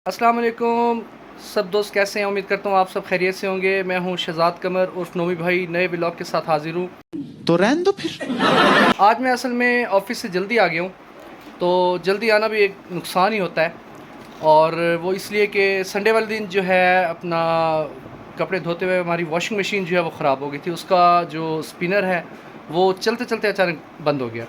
अस्सलाम वालेकुम सब दोस्त, कैसे हैं? उम्मीद करता हूँ आप सब खैरियत से होंगे। मैं हूँ शहजाद कमर उर्फ नोमी भाई, नए व्लॉग के साथ हाजिर हूँ। तो रहने दो फिर। आज मैं असल में ऑफिस से जल्दी आ गया हूँ, तो जल्दी आना भी एक नुकसान ही होता है। और वो इसलिए कि संडे वाले दिन जो है अपना कपड़े धोते हुए हमारी वॉशिंग मशीन जो है वो ख़राब हो गई थी। उसका जो स्पिनर है वो चलते चलते अचानक बंद हो गया।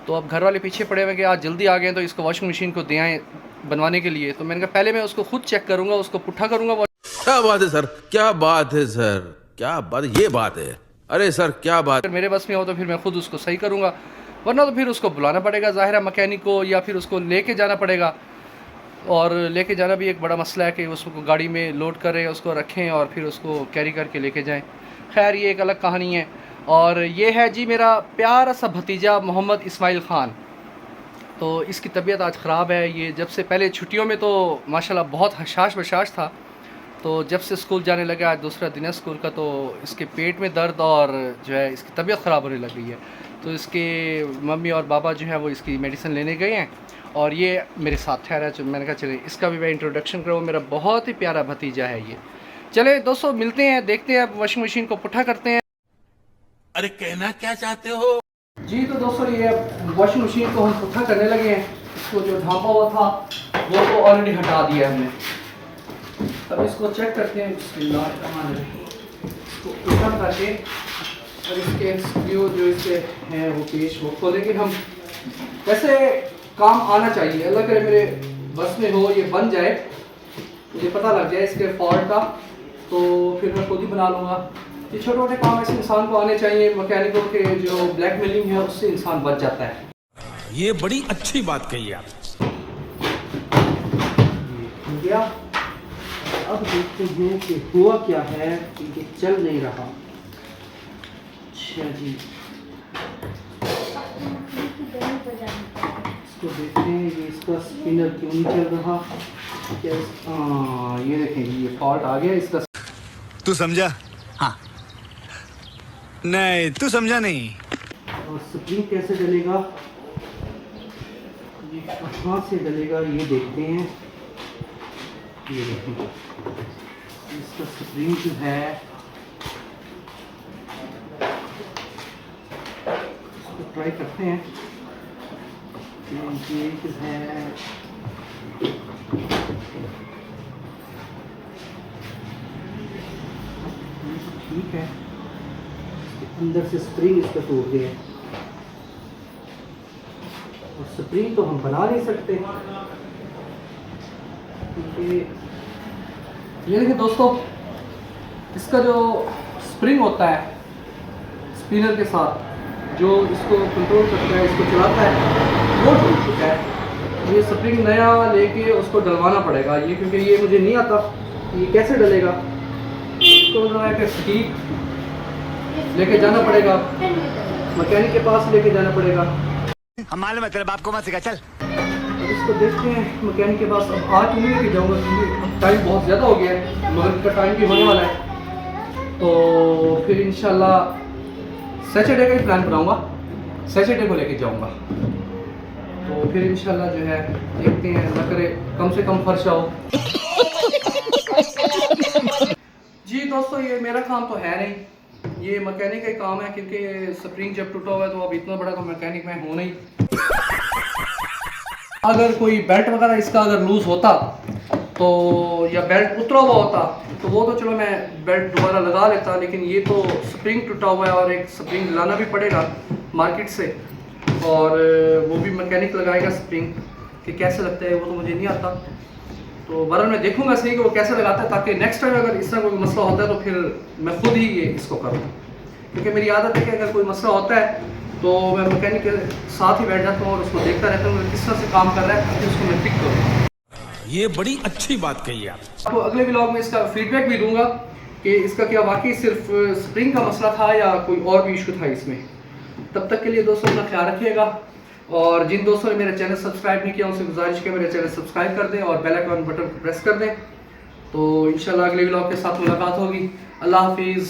तो अब घर वाले पीछे पड़े हुए कि आज जल्दी आ गए तो इसको वॉशिंग मशीन को दे आएँ बनवाने के लिए। तो मैंने कहा पहले मैं उसको खुद चेक करूँगा, उसको पुट्ठा करूँगा। क्या बात है सर, क्या बात है सर, क्या बात, ये बात है। अरे सर क्या बात। अगर मेरे बस में हो तो फिर मैं खुद उसको सही करूँगा, वरना तो फिर उसको बुलाना पड़ेगा ज़ाहिर है मैकेनिक को, या फिर उसको लेके जाना पड़ेगा। और लेके जाना भी एक बड़ा मसला है कि उसको गाड़ी में लोड करें, उसको रखें और फिर उसको कैरी करके लेके जाएं। खैर ये एक अलग कहानी है। और ये है जी मेरा प्यारा सा भतीजा मोहम्मद इस्माइल ख़ान। तो इसकी तबीयत आज ख़राब है। ये जब से पहले छुट्टियों में तो माशाल्लाह बहुत हशाश बशाश था, तो जब से स्कूल जाने लगा, आज दूसरा दिन है स्कूल का, तो इसके पेट में दर्द और जो है इसकी तबीयत ख़राब होने लग गई है। तो इसके मम्मी और पापा जो है वो इसकी मेडिसिन लेने गए हैं और ये मेरे साथ ठहरा। तो मैंने कहा चले इसका भी मैं इंट्रोडक्शन करूँ। मेरा बहुत ही प्यारा भतीजा है ये। चले दोस्तों मिलते हैं, देखते हैं, अब वॉशिंग मशीन को पुट्ठा करते हैं। अरे कहना क्या चाहते हो? जी तो दोस्तों ये वॉशिंग मशीन को हम पुट्ठा करने लगे हैं। इसको जो ढांपा हुआ था वो तो ऑलरेडी हटा दिया हमने। अब इसको चेक करते हैं। इसको पुट्ठा करके और इसके स्क्रू जो इसके हैं वो पेश वो खोलेंगे हम। वैसे काम आना चाहिए, अल्लाह करे मेरे बस में हो, ये बन जाए, मुझे पता लग जाए इसके फॉल्ट का, तो फिर मैं खुद ही बना लूँगा। ये छोटे छोटे काम ऐसे इंसान को आने चाहिए। मैकेनिकों के जो ब्लैकमेलिंग है उससे इंसान बच जाता है। ये बड़ी अच्छी बात कही आप। हो गया। अब देखते हैं कि हुआ क्या है कि ये चल नहीं रहा। अच्छा जी, इसको देखते हैं ये इसका स्पिनर क्यों नहीं चल रहा। क्या ये देखें ये फॉल्ट आ गया इसका। तू समझा? हाँ। नहीं तू समझा नहीं। और स्प्रिंग कैसे डलेगा, ये कहाँ से डलेगा ये देखते हैं। ये देखें इसका स्प्रिंग जो है इसको ट्राई करते हैं। ये है ठीक है, अंदर से स्प्रिंग इसका टूट गया और स्प्रिंग तो हम बना नहीं सकते क्योंकि ये देखिए दोस्तों, इसका जो स्प्रिंग होता है स्पिनर के साथ जो इसको कंट्रोल करता है, इसको चलाता है, वो टूट चुका है। ये स्प्रिंग नया लेके उसको डलवाना पड़ेगा ये, क्योंकि ये मुझे नहीं आता ये कैसे डलेगा। इसको सटीक लेके जाना पड़ेगा, मैकेनिक के पास लेके जाना पड़ेगा। हम मालूम है तेरे बाप को मत सिखा, चल। अब इसको देखते हैं मैकेनिक के पास। अब आज नहीं लेके जाऊँगा क्योंकि टाइम बहुत ज़्यादा हो गया है, मगर का टाइम भी होने वाला है। तो फिर इंशाल्लाह सैटरडे का ही प्लान बनाऊँगा, सैटरडे को लेके जाऊँगा। तो फिर इंशाल्लाह जो है देखते हैं, अल्लाह करे कम से कम खर्चा हो। जी दोस्तों ये मेरा काम तो है नहीं, ये मैकेनिक का काम है, क्योंकि स्प्रिंग जब टूटा हुआ है तो अब इतना बड़ा तो मैकेनिक मैं हूँ नहीं। अगर कोई बेल्ट वगैरह इसका अगर लूज़ होता तो, या बेल्ट उतरा हुआ होता तो वो तो चलो मैं बेल्ट दोबारा लगा लेता, लेकिन ये तो स्प्रिंग टूटा हुआ है और एक स्प्रिंग लाना भी पड़ेगा मार्केट से, और वो भी मैकेनिक लगाएगा स्प्रिंग कि कैसे लगता है वो तो मुझे नहीं आता। तो बहरहाल मैं देखूंगा सही कि वो कैसे लगाता है, ताकि नेक्स्ट टाइम अगर इस तरह कोई मसला होता है तो फिर मैं खुद ही ये इसको करूँ। क्योंकि मेरी आदत है कि अगर कोई मसला होता है तो मैं मैकेनिक के साथ ही बैठ जाता हूँ और उसको देखता रहता हूँ किस तरह से काम कर रहा है, फिर उसको मैं पिक करूँ। ये बड़ी अच्छी बात कही आप। आपको अगले व्लॉग में इसका फीडबैक भी दूंगा कि इसका क्या वाकई सिर्फ स्प्रिंग का मसला था या कोई और भी इशू था इसमें। तब तक के लिए दोस्तों अपना ख्याल रखिएगा, और जिन दोस्तों ने मेरा चैनल सब्सक्राइब नहीं किया उनसे गुजारिश है मेरे चैनल सब्सक्राइब कर दें और बेल आइकन बटन को प्रेस कर दें। तो इंशाल्लाह अगले व्लॉग के साथ मुलाकात होगी। अल्लाह हाफिज़।